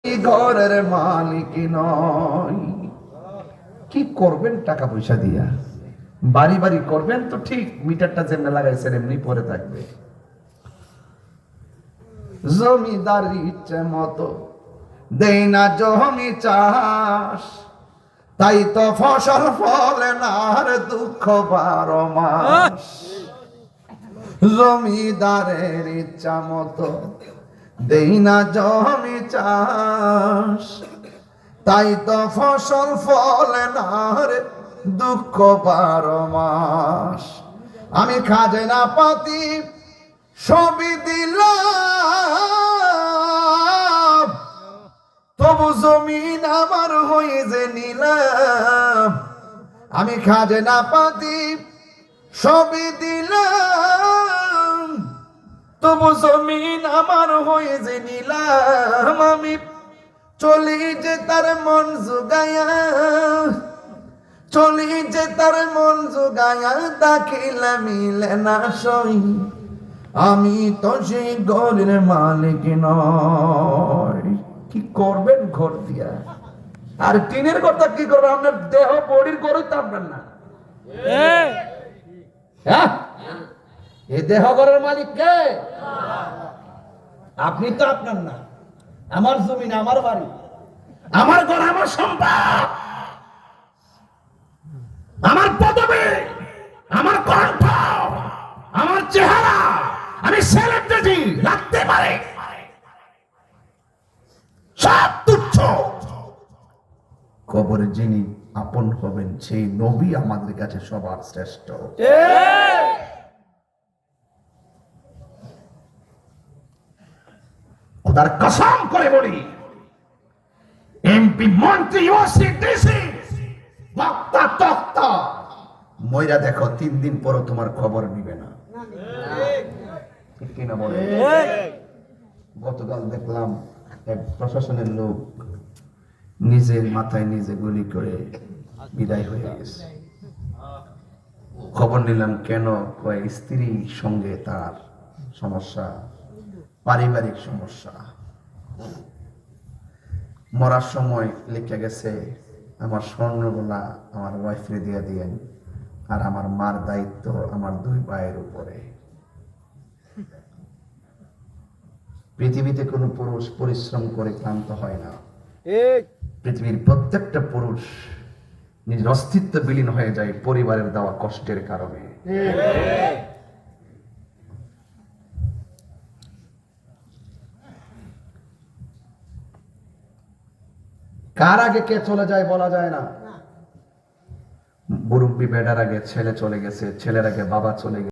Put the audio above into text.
ঘরের মালিক নয়। কি করবেন টাকা পয়সা দিয়া? বাড়ি বাড়ি করবেন তো ঠিক, মিটারটা যেমনি লাগাইছেন এমনি পরে থাকবে। জমিদারি ইচ্ছে মতো দেই না জমি চাষ, তাই তো ফসল ফলে না আর দুঃখ 12 মাস। জমিদারের ইচ্ছা মতো দেই না জমি চাষ, তাই তো ফসল ফলে না রে দুঃখ 12 মাস। আমি খাজনা পাতি সবই দিলাম, তবু জমিন আমার হয়ে যে নিলাম। আমি খাজনা পাতি সবই দিলাম, তবু জমিন আমার হয়ে যে নিলাম। আমি চলি যে তার মন জুগায়া, চলি যে তার মন জুগায়া, দাখিলা মিলে না সই। আমি তো সেই ঘরের মালিক নয়। কি করবেন ঘর দিয়া? আর টিনের কথা কি করবেন? আপনার দেহ বডির গড়ই তো আপনার না। হ্যাঁ, এই দেহ ঘরের মালিক কে? আপনি তো আপনার না। আমার জমিন, আমার বাড়ি, আমার ঘর, আমার সম্পদ, আমার পদবি, আমার কণ্ঠ, আমার চেহারা, আমি সেলিব্রিটি লাগতে পারে, সব তুচ্ছ। কবরে যিনি আপন হবেন সেই নবী আমাদের কাছে সবার শ্রেষ্ঠ। তার কসম করে বলি, এমপি, মন্ত্রী, ওসি, ডিসি, বক্তা, তক্তা মইরা দেখো, 3 দিন পর তোমার খবর নিবে না। ঠিক কিনা বলে? গতকাল দেখলাম এক প্রশাসনের লোক নিজের মাথায় নিজে গুলি করে বিদায় হয়ে গেছে। খবর নিলাম কেন? কয় স্ত্রীর সঙ্গে তার সমস্যা, পারিবারিক সমস্যা। মরার সময় লিখে গেছে, আমার স্বর্ণগুলা আমার ওয়াইফরে দিয়ে দিয়েন, আর আমার মার দায়িত্ব আমার 2 ভাইয়ের উপরে। পৃথিবীতে কোনো পুরুষ পরিশ্রম করে ক্লান্ত হয় না। পৃথিবীর প্রত্যেকটা পুরুষ নিজের অস্তিত্ব বিলীন হয়ে যায় পরিবারের দেওয়া কষ্টের কারণে। কার আগে কে চলে যায় বলা যায় না। মুরব্বী বেটার আগে ছেলে চলে গেছে, ছেলের আগে বাবা চলে গেছে।